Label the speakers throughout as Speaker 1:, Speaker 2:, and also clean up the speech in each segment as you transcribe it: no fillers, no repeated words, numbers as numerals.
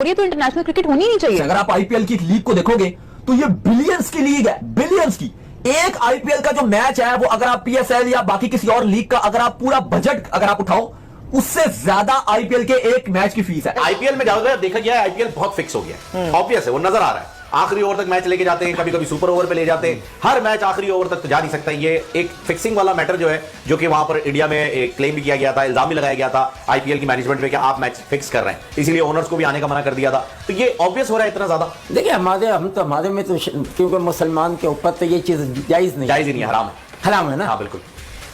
Speaker 1: ये तो international cricket होनी नहीं चाहिए।
Speaker 2: अगर आप आईपीएल की लीग को देखोगे तो ये बिलियंस की लीग है, बिलियंस की। एक आईपीएल का जो मैच है वो अगर आप पीएसएल या बाकी किसी और लीग का अगर आप पूरा बजट अगर आप उठाओ उससे ज्यादा आईपीएल के एक मैच की फीस है।
Speaker 3: आईपीएल में ज्यादा देखा गया है, आईपीएल बहुत फिक्स हो गया है, ऑब्वियस है, वो नजर आ रहा है। आखिरी ओवर तक मैच लेके जाते हैं, कभी कभी सुपर ओवर पे ले जाते हैं, हर मैच आखिरी ओवर तक तो जा नहीं सकता। ये एक फिक्सिंग वाला मैटर जो है, जो कि वहां पर इंडिया में एक क्लेम भी किया गया था, इल्जाम भी लगाया गया था आईपीएल की मैनेजमेंट पे कि आप मैच फिक्स कर रहे हैं, इसीलिए ओनर्स को भी आने का मना कर दिया था। तो ये ऑब्वियस हो रहा है इतना ज्यादा।
Speaker 4: देखिए हमारे में तो क्योंकि मुसलमान के ऊपर तो ये चीज जायज नहीं,
Speaker 3: जायज ही नहीं है, हराम है।
Speaker 4: हराम है ना।
Speaker 3: हाँ बिल्कुल।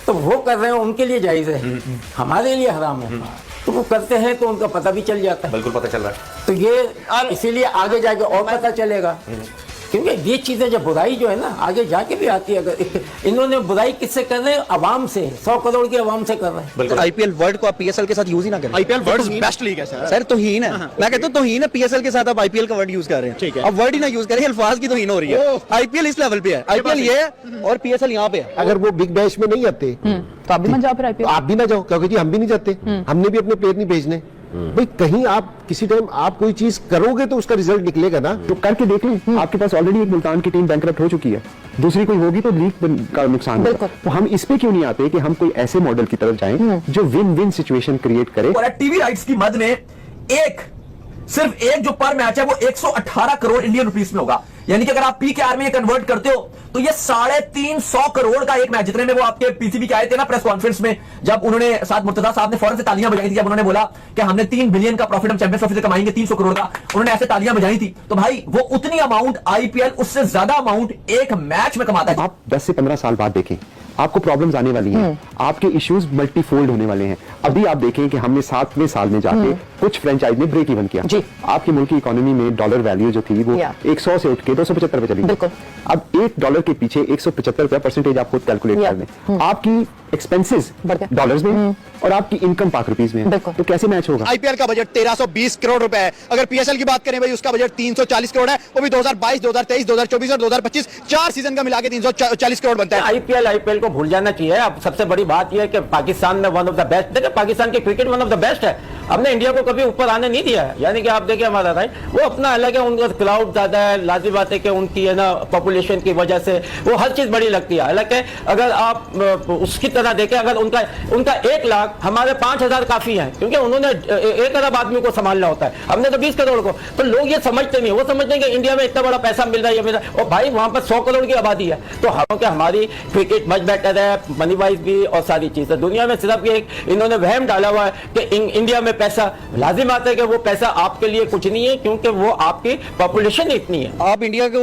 Speaker 4: तो वो कर रहे हैं उनके लिए जायज है, हमारे लिए हराम है। तो वो करते हैं तो उनका पता भी चल जाता है।
Speaker 3: बिल्कुल पता चल रहा है।
Speaker 4: तो ये इसीलिए आगे जाके और पता चलेगा, क्योंकि ये चीजें जब बुराई जो है ना आगे जाके भी आती है। अगर इन्होंने बुराई किससे कर रहे हैं, अवाम से, 100 करोड़ की अवाम से कर रहे हैं।
Speaker 3: बिल्कुल।
Speaker 5: आईपीएल वर्ल्ड को आप पीएसएल के साथ यूज ही ना करें।
Speaker 6: आईपीएल वर्ल्ड बेस्ट लीग है सर।
Speaker 5: तौहीन है। मैं कहता हूँ तौहीन है, पीएसएल के साथ आप आईपीएल का वर्ड यूज कर रहे हैं।
Speaker 6: ठीक है।
Speaker 5: अब वर्ड ही ना यूज करें, अल्फाज की तौहीन हो रही है। आईपीएल इस लेवल पे है, आईपीएल ये है और पीएसएल यहाँ पे है।
Speaker 7: अगर वो बिग बैश में नहीं आते
Speaker 1: तो आप भी मत जाओ फिर आईपीएल।
Speaker 7: आप भी ना जाओ, क्योंकि जी हम भी नहीं जाते, हमने भी अपने प्लेयर नहीं भेजने। भाई कहीं आप किसी टाइम आप कोई चीज करोगे तो उसका रिजल्ट निकलेगा ना।
Speaker 8: तो करके देख लें, आपके पास ऑलरेडी एक मुल्तान की टीम बैंकरप्ट हो चुकी है, दूसरी कोई होगी तो लीग का नुकसान होगा। तो हम इस पे क्यों नहीं आते कि हम कोई ऐसे मॉडल की तरफ जाएं जो विन विन सिचुएशन क्रिएट करे।
Speaker 2: और टीवी राइट्स की मद में सिर्फ एक जो पर मैच है वो 118 करोड़ इंडियन रुपीस में होगा। यानी कि अगर आप पीकेआर में कन्वर्ट करते हो तो ये 350 करोड़ का एक मैच, जितने में वो आपके पीसीबी के आए थे ना प्रेस कॉन्फ्रेंस में, जब उन्होंने साथ मुर्तजा साहब ने फौरन से तालियां बजाई थी जब उन्होंने बोला कि हमने 3 बिलियन का प्रॉफिट हम चैंपियंस ट्रॉफी से कमाएंगे 300 करोड़ का, उन्होंने ऐसे तालियां बजाई थी। तो भाई वो उतनी अमाउंट आईपीएल उससे ज्यादा अमाउंट एक मैच में कमाता है।
Speaker 8: आप 10 से 15 साल बाद देखें, आपको प्रॉब्लम्स आने वाली हैं, आपके इश्यूज मल्टीफोल्ड होने वाले हैं। अभी आप देखें कि हमने 7वें साल में जाके कुछ फ्रेंचाइज ने ब्रेक इवन किया। आपकी मुल्क की इकोनॉमी में डॉलर वैल्यू जो थी वो 100 से उठ के 275 पे चली गई। अब $1 के पीछे 175 रुपया परसेंटेज आप खुद कैलकुलेट कर लें। आपकी एक्सपेंसेस डॉलर्स में और आपकी इनकम पाक रुपीज में है, तो कैसे मैच होगा।
Speaker 6: आईपीएल का बजट 1320 करोड़ रुपए है। अगर पीएसएल की बात करें भाई उसका बजट 340 करोड़ है, वो भी 2022, 2023, 2024 और 2025 4 सीजन का मिला के 340 करोड़ बनता है।
Speaker 4: आईपीएल को भूल जाना चाहिए। अब सबसे बड़ी बात यह है कि पाकिस्तान में वन ऑफ द बेस्ट, देखिए पाकिस्तान की cricket one of the best है। हमने इंडिया को कभी ऊपर आने नहीं दिया है। यानी कि आप देखिए हमारा भाई वो अपना अलग है, उनका क्राउड ज्यादा है, लाजिम बात है कि उनकी है ना पॉपुलेशन की वजह से वो हर चीज बड़ी लगती है। हालांकि अगर आप उसकी तरह देखें, अगर उनका 1 लाख, हमारे 5000 काफी है, क्योंकि उन्होंने 1 अरब आदमी को संभालना होता है, हमने तो 20 करोड़ को। तो लोग ये समझते नहीं, वो समझते हैं कि इंडिया में इतना बड़ा पैसा मिल रहा है और भाई वहां पर 100 करोड़ की आबादी है। तो हमारी क्रिकेट मच बेटर है, मनी वाइज भी और सारी चीजें। दुनिया में सिर्फ ये इन्होंने वहम डाला हुआ है कि इंडिया में पैसा, लाजिम आता है कि वो पैसा आपके लिए कुछ नहीं है, क्योंकि वो आपकी पॉपुलेशन इतनी है।
Speaker 5: आप इंडिया को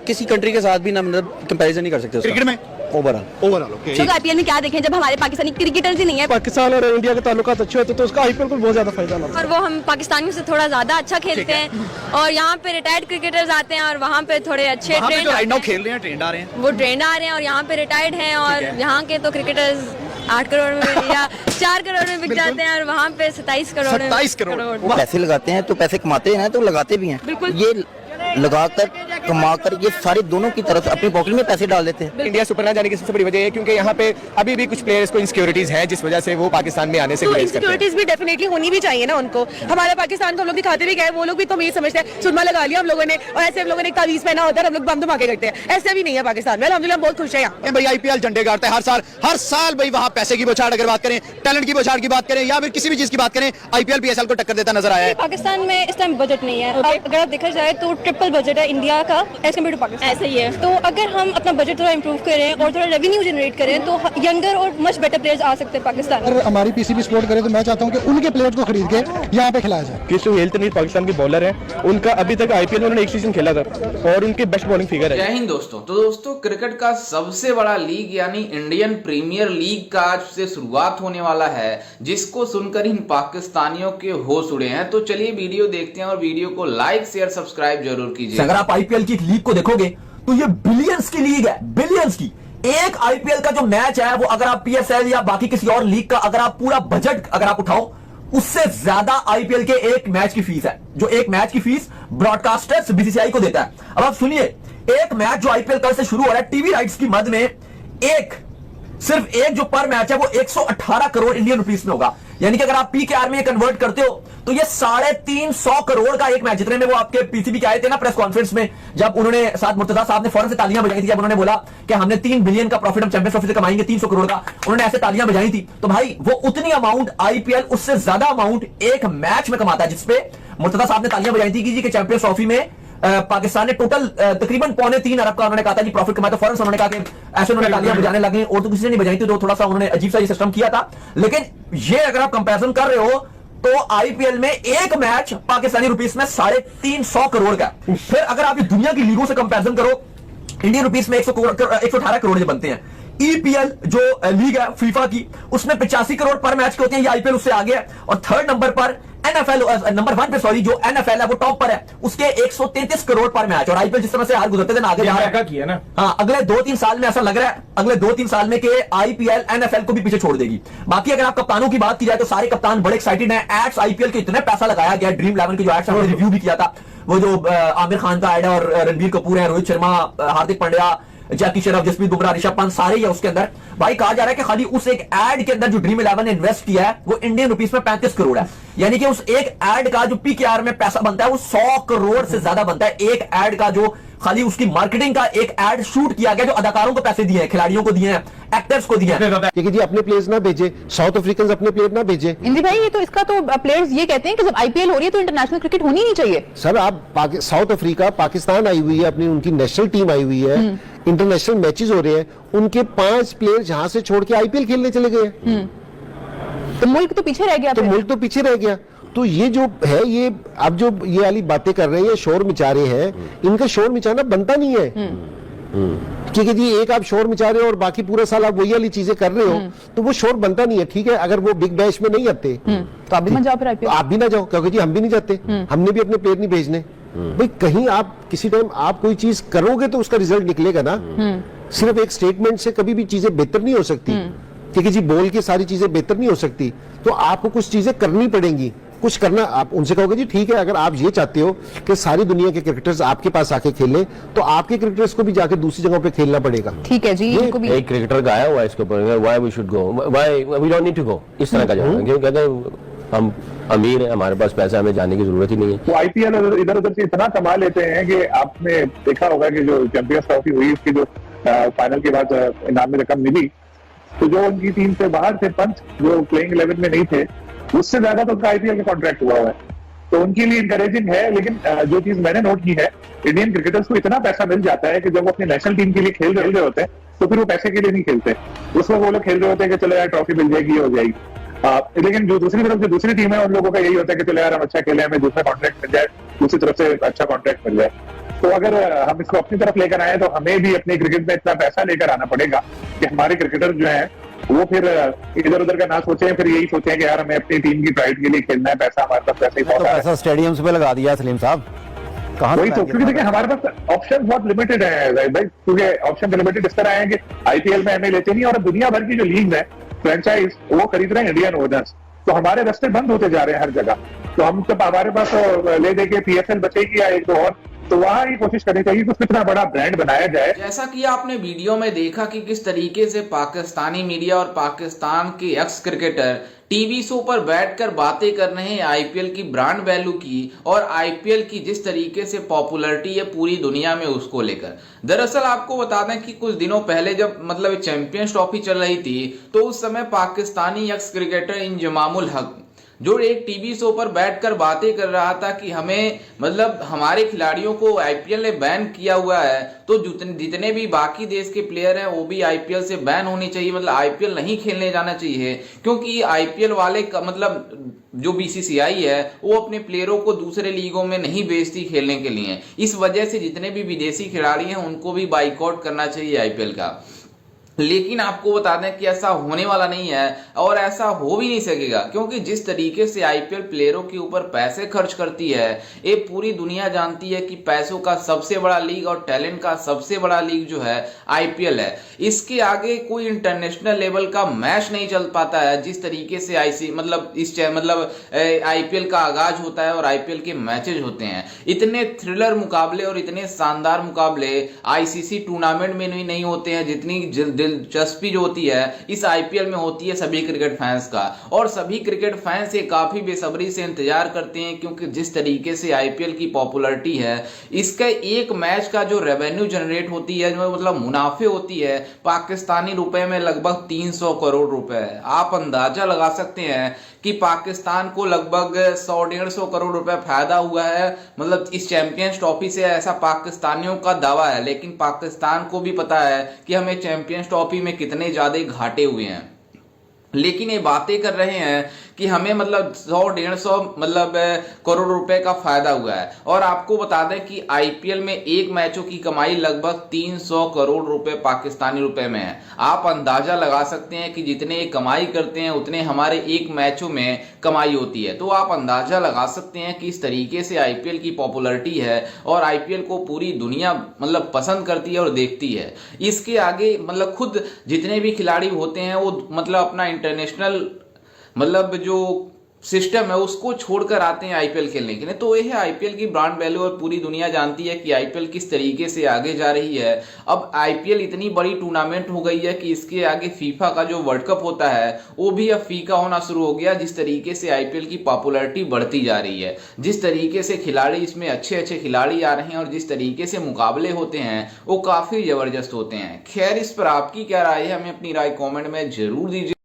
Speaker 5: किसी कंट्री के साथ भी ना मतलब कंपैरिजन नहीं कर सकते
Speaker 6: क्रिकेट में
Speaker 5: ओवरऑल।
Speaker 9: तो आईपीएल में क्या देखें, जब हमारे पाकिस्तानी क्रिकेटर्स ही नहीं है।
Speaker 6: पाकिस्तान और इंडिया के ताल्लुकात अच्छे होते तो उसका आईपीएल को बहुत ज्यादा फायदा होता
Speaker 9: और वो हम पाकिस्तानियों से थोड़ा ज्यादा अच्छा खेलते हैं और यहाँ पे रिटायर्ड क्रिकेटर्स आते हैं और वहाँ पे थोड़े अच्छे
Speaker 6: खेल रहे हैं,
Speaker 9: वो ट्रेंड आ रहे हैं और यहाँ पे रिटायर्ड हैं और यहाँ के तो क्रिकेटर्स 8 करोड़ में या 4 करोड़ में बिक जाते हैं और वहाँ पे 27 करोड़
Speaker 5: पैसे लगाते हैं तो पैसे कमाते हैं तो लगाते भी हैं।
Speaker 9: बिल्कुल।
Speaker 5: ये लगाकर कमाकर ये सारे दोनों की तरफ अपनी पॉकेट में पैसे डाल देते हैं।
Speaker 6: इंडिया सुपर ना जाने की सबसे बड़ी वजह है क्योंकि यहाँ पे अभी भी कुछ प्लेयर्स को इनसिक्योरिटीज है, जिस वजह से वो पाकिस्तान में आने से गुरेज करते हैं।
Speaker 10: इनसिक्योरिटीज भी डेफिनेटली होनी भी चाहिए ना उनको। हमारे पाकिस्तान को हम लोग दिखाते भी गए, वो लोग भी तो ये समझते हैं सुरमा लगा लिया हम लोगों ने और ऐसे हम लोगों ने तावीज पहना होता है, हम लोग बम धमाके करते हैं। ऐसे भी नहीं है पाकिस्तान में, अल्हम्दुलिल्लाह बहुत खुश है यहाँ।
Speaker 6: भाई आईपीएल झंडे गाड़ता है हर साल भाई वहाँ पैसे की बौछार अगर बात करें, टैलेंट की बौछार की बात करें या फिर किसी भी चीज की बात करें, आईपीएल पीएसएल को टक्कर देता नजर आया है।
Speaker 9: पाकिस्तान में इस टाइम बजट नहीं है। अगर आप देखा जाए तो ट्रिपल बजट है इंडिया का एज कम्पेयर टू पाकिस्तान। ऐसा ही है। तो अगर हम अपना बजट थोड़ा इंप्रूव करें और थोड़ा रेवेन्यू जनरेट करें तो यंगर और मच बेटर प्लेयर्स आ सकते हैं पाकिस्तान।
Speaker 11: अगर हमारी पीसीबी सपोर्ट करे तो मैं चाहता हूं कि उनके प्लेयर्स को खरीद के यहां पे खिलाया जाए।
Speaker 12: किशोर हेल्थ नहीं पाकिस्तान के बॉलर हैं, उनका अभी तक आईपीएल में उन्होंने 1 सीजन खेला था और उनके बेस्ट बॉलिंग फिगर है।
Speaker 13: जय हिंद दोस्तों। तो दोस्तों क्रिकेट का सबसे बड़ा लीग यानी इंडियन प्रीमियर लीग का आज से शुरुआत होने वाला है, जिसको सुनकर इन पाकिस्तानियों के होश उड़े हैं। तो चलिए वीडियो देखते हैं और वीडियो को लाइक शेयर सब्सक्राइब जरूर कीजिए।
Speaker 2: अगर आप आईपीएल की लीग को देखोगे तो ये बिलियंस की लीग है, बिलियंस की। एक आईपीएल का जो मैच है वो अगर आप पीएसएल या बाकी किसी और लीग का अगर आप पूरा बजट अगर आप उठाओ उससे ज्यादा आईपीएल के एक मैच की फीस है, जो एक मैच की फीस ब्रॉडकास्टर्स बीसीसीआई को देता है। अब आप सुनिए, एक मैच जो आईपीएल कल से शुरू हो रहा है टीवी राइट्स की मद में सिर्फ एक जो पर मैच है वो 118 करोड़ इंडियन रुपीस में होगा। यानी कि अगर आप पीकेआर में कन्वर्ट करते हो तो ये 350 करोड़ का एक मैच। जितने में वो आपके पीसीबी के आए थे ना प्रेस कॉन्फ्रेंस में, जब उन्होंने साथ मुर्तजा साहब ने फौरन से तालियां बजाई थी, जब उन्होंने बोला कि हमने 3 बिलियन का प्रॉफिट हम चैंपियंस ट्रॉफी से कमाएंगे 300 करोड़ का, उन्होंने ऐसे तालियां बजाई थी। तो भाई वो उतनी अमाउंट आईपीएल उससे ज्यादा अमाउंट एक मैच में कमाता है, जिसपे मुर्तजा साहब ने तालियां बजाई थी कि चैंपियंस ट्रॉफी में पाकिस्तान ने टोटल तकरीबन 3.25 अरब का उन्होंने कहा था जी प्रॉफिट कमाया। तो फौरन उन्होंने कहा कि ऐसे उन्होंने तालियां बजाने लगे, और तो किसी ने नहीं बजाई थी, तो थोड़ा सा उन्होंने अजीब सा ये सिस्टम किया था। लेकिन ये अगर आप कंपैरिजन कर रहे हो तो आईपीएल में एक मैच पाकिस्तानी रुपीस में 350 करोड़ का। फिर अगर आप दुनिया की लीगों से कंपैरिजन करो, इंडियन रुपीस में 118 करोड़ जो बनते हैं। ईपीएल जो लीग है फीफा की, उसमें 85 करोड़ पर मैच के होते हैं, ये आईपीएल उससे आगे है। और थर्ड नंबर पर एनएफएल, नंबर 1 पे सॉरी, जो एनएफएल है वो टॉप पर है, उसके 133 करोड़ पर मैच। और आईपीएल जिस तरह से हार गुजरते थे आगे जा रहा है ना। हाँ, अगले 2-3 साल में ऐसा लग रहा है, अगले 2-3 साल में कि आईपीएल एनएफएल को भी पीछे छोड़ देगी। बाकी अगर आप कप्तानों की बात की जाए तो सारे कप्तान बड़े एक्साइटेड हैं। एड्स आईपीएल के इतने पैसा लगाया गया, ड्रीम 11 के जो एड्स हमने रिव्यू भी किया था, वो जो आमिर खान का एड है और रणबीर कपूर है, रोहित शर्मा, हार्दिक पांड्या, जैकी श्रॉफ, जसप्रीत बुमराह, ऋषभ पंत, सारे ही है उसके अंदर। भाई कहा जा रहा है कि खाली उस एक एड के अंदर जो ड्रीम 11 ने इन्वेस्ट किया है वो इंडियन रुपीस में 35 करोड़ है। यानी कि उस एक एड का जो पीकेआर में पैसा बनता है वो 100 करोड़ से ज्यादा बनता है। एक एड का जो खाली उसकी मार्केटिंग का एक एड शूट किया गया, जो अदाकारों को पैसे दिए हैं, खिलाड़ियों को दिए हैं, एक्टर्स को दिए हैं।
Speaker 7: क्योंकि जी अपने प्लेयर्स ना भेजे, साउथ अफ्रीकन अपने प्लेयर ना भेजे।
Speaker 1: इंदी भाई ये तो इसका तो प्लेयर्स ये कहते हैं कि जब आईपीएल हो रही है तो इंटरनेशनल क्रिकेट होनी नहीं चाहिए।
Speaker 7: सर आप साउथ अफ्रीका, पाकिस्तान आई हुई है, अपनी उनकी नेशनल टीम आई हुई है, इंटरनेशनल मैचेस हो रहे हैं, उनके 5 प्लेयर यहां से छोड़ के आईपीएल खेलने चले गए।
Speaker 1: तो मुल्क तो पीछे रह गया।
Speaker 7: तो मुल्क तो पीछे रह गया। तो ये जो है, ये अब जो ये वाली बातें कर रहे हैं, शोर मचा रहे हैं, इनका शोर मचाना बनता नहीं है। क्योंकि जी एक आप शोर मचा रहे हो और बाकी पूरा साल आप वही वाली चीजें कर रहे हो, तो वो शोर बनता नहीं है। ठीक है, अगर वो बिग बैश में नहीं आते
Speaker 1: तो आप भी मत जाओ, फिर आईपीएल
Speaker 7: आप भी ना जाओ, क्योंकि जी हम भी नहीं जाते, हमने भी अपने प्लेयर नहीं भेजने। भाई कहीं आप किसी टाइम आप कोई चीज करोगे तो उसका रिजल्ट निकलेगा ना। सिर्फ एक स्टेटमेंट से कभी भी चीजें बेहतर नहीं हो सकती, क्योंकि जी बोल के सारी चीजें बेहतर नहीं हो सकती। तो आपको कुछ चीजें करनी पड़ेंगी, कुछ करना। आप उनसे कहोगे जी ठीक है, अगर आप ये चाहते हो कि सारी दुनिया के क्रिकेटर्स आपके पास आके खेलें, तो आपके क्रिकेटर्स को भी जाके दूसरी जगहों पे खेलना पड़ेगा।
Speaker 1: ठीक है जी, इनको भी
Speaker 4: एक क्रिकेटर गाया हुआ है इसके ऊपर, why we should go, why we don't need to go, इस तरह का जवाब। क्यों कहते हैं हम अमीर हैं, हमारे पास पैसा, हमें जाने की जरूरत ही नहीं है।
Speaker 14: तो आईपीएल इधर उधर से इतना कमा लेते हैं कि आपने देखा होगा कि जो चैंपियंस ट्रॉफी हुई उसकी जो फाइनल के बाद इनामी रकम मिली, तो जो उनकी टीम से बाहर थे पंच, जो प्लेइंग 11 में नहीं थे, उससे ज्यादा तो उनका आईपीएल का कॉन्ट्रैक्ट हुआ है। तो उनके लिए इंकरेजिंग है। लेकिन जो चीज मैंने नोट की है, इंडियन क्रिकेटर्स को इतना पैसा मिल जाता है कि जब वो अपनी नेशनल टीम के लिए खेल रहे होते हैं तो फिर वो पैसे के लिए नहीं खेलते। उस वक्त वो लोग खेल रहे होते हैं कि चलो यार ट्रॉफी मिल जाएगी, हो जाएगी। लेकिन जो दूसरी तरफ जो दूसरी टीम है, उन लोगों का यही होता है कि चलो यार हम अच्छा खेले, हमें दूसरा कॉन्ट्रैक्ट मिल जाए, दूसरी तरफ से अच्छा कॉन्ट्रैक्ट मिल जाए। तो अगर हम इसको अपनी तरफ लेकर आए तो हमें भी अपने क्रिकेट में इतना पैसा लेकर आना पड़ेगा कि हमारे क्रिकेटर जो है वो फिर इधर उधर का ना सोचें, फिर यही सोचें कि यार हमें अपनी टीम की प्राइड के लिए खेलना है, पैसा हमारे पास पैसे ही बहुत है।
Speaker 5: पैसा स्टेडियम पे लगा दिया सलीम साहब, कहाँ
Speaker 14: वही तो, क्योंकि देखिए हमारे पास ऑप्शन बहुत लिमिटेड है भाई, क्योंकि ऑप्शन लिमिटेड इस तरह है कि आईपीएल में हमें लेते नहीं, और दुनिया भर की जो लीग है फ्रेंचाइज वो खरीद रहे हैं इंडियन ओनर्स, तो हमारे रास्ते बंद होते जा रहे हैं हर जगह। तो हम जब हमारे पास ले दे के पीएसएल बचेगी या एक दो और, तो वहां ही कोशिश करनी चाहिए कि कितना बड़ा ब्रांड बनाया जाए।
Speaker 13: जैसा कि आपने वीडियो में देखा कि किस तरीके से पाकिस्तानी मीडिया और पाकिस्तान के एक्स क्रिकेटर टीवी शो पर बैठकर बातें कर रहे हैं आईपीएल की ब्रांड वैल्यू की और आईपीएल की जिस तरीके से पॉपुलैरिटी है पूरी दुनिया में उसको लेकर। दरअसल आपको बता दें कि कुछ दिनों पहले जब मतलब चैंपियंस ट्रॉफी चल रही थी, तो उस समय पाकिस्तानी एक्स क्रिकेटर इंजमामुल हक जो एक टीवी शो पर बैठकर बातें कर रहा था कि हमें मतलब हमारे खिलाड़ियों को आईपीएल ने बैन किया हुआ है, तो जितने भी बाकी देश के प्लेयर हैं वो भी आईपीएल से बैन होने चाहिए, मतलब आईपीएल नहीं खेलने जाना चाहिए, क्योंकि आईपीएल वाले का मतलब जो बीसीसीआई है वो अपने प्लेयरों को दूसरे लीगों में नहीं भेजती खेलने के लिए। इस वजह से जितने भी विदेशी खिलाड़ी हैं उनको भी बाइकआउट करना चाहिए आईपीएल का। लेकिन आपको बता दें कि ऐसा होने वाला नहीं है और ऐसा हो भी नहीं सकेगा, क्योंकि जिस तरीके से आईपीएल प्लेयरों के ऊपर पैसे खर्च करती है, ये पूरी दुनिया जानती है कि पैसों का सबसे बड़ा लीग और टैलेंट का सबसे बड़ा लीग जो है आईपीएल है। इसके आगे कोई इंटरनेशनल लेवल का मैच नहीं चल पाता है। जिस तरीके से आईपीएल का आगाज होता है और आईपीएल के मैचेज होते हैं, इतने थ्रिलर मुकाबले और इतने शानदार मुकाबले आईसीसी टूर्नामेंट में नहीं होते हैं जितनी दिलचस्पी जो होती है इस आईपीएल में होती है सभी क्रिकेट फैंस का, और सभी क्रिकेट फैंस ये काफी बेसब्री से इंतजार करते हैं, क्योंकि जिस तरीके से आईपीएल की पॉपुलैरिटी है, इसका एक मैच का जो रेवेन्यू जनरेट होती है, जो मतलब मुनाफे होती है पाकिस्तानी रुपए में लगभग 300 करोड़ रुपए। आप अंदाजा लगा सकते हैं कि पाकिस्तान को लगभग 100-150 करोड़ रुपए फायदा हुआ है, मतलब इस चैंपियंस ट्रॉफी से, ऐसा पाकिस्तानियों का दावा है। लेकिन पाकिस्तान को भी पता है कि हमें चैंपियंस ट्रॉफी में कितने ज्यादा घाटे हुए हैं, लेकिन ये बातें कर रहे हैं कि हमें मतलब 100-150 मतलब करोड़ रुपए का फायदा हुआ है। और आपको बता दें कि आईपीएल में एक मैचों की कमाई लगभग 300 करोड़ रुपए पाकिस्तानी रुपए में है। आप अंदाजा लगा सकते हैं कि जितने कमाई करते हैं उतने हमारे एक मैचों में कमाई होती है। तो आप अंदाजा लगा सकते हैं कि इस तरीके से आईपीएल की पॉपुलैरिटी है, और आईपीएल को पूरी दुनिया मतलब पसंद करती है और देखती है। इसके आगे मतलब खुद जितने भी खिलाड़ी होते हैं वो मतलब अपना इंटरनेशनल मतलब जो सिस्टम है उसको छोड़कर आते हैं आईपीएल खेलने के लिए। तो यह है आईपीएल की ब्रांड वैल्यू, और पूरी दुनिया जानती है कि आईपीएल किस तरीके से आगे जा रही है। अब आईपीएल इतनी बड़ी टूर्नामेंट हो गई है कि इसके आगे फीफा का जो वर्ल्ड कप होता है वो भी अब फीका होना शुरू हो गया। जिस तरीके से आईपीएल की पॉपुलैरिटी बढ़ती जा रही है, जिस तरीके से खिलाड़ी इसमें अच्छे खिलाड़ी आ रहे हैं, और जिस तरीके से मुकाबले होते हैं वो काफी जबरदस्त होते हैं। खैर, इस पर आपकी क्या राय है, हमें अपनी राय कॉमेंट में जरूर दीजिए।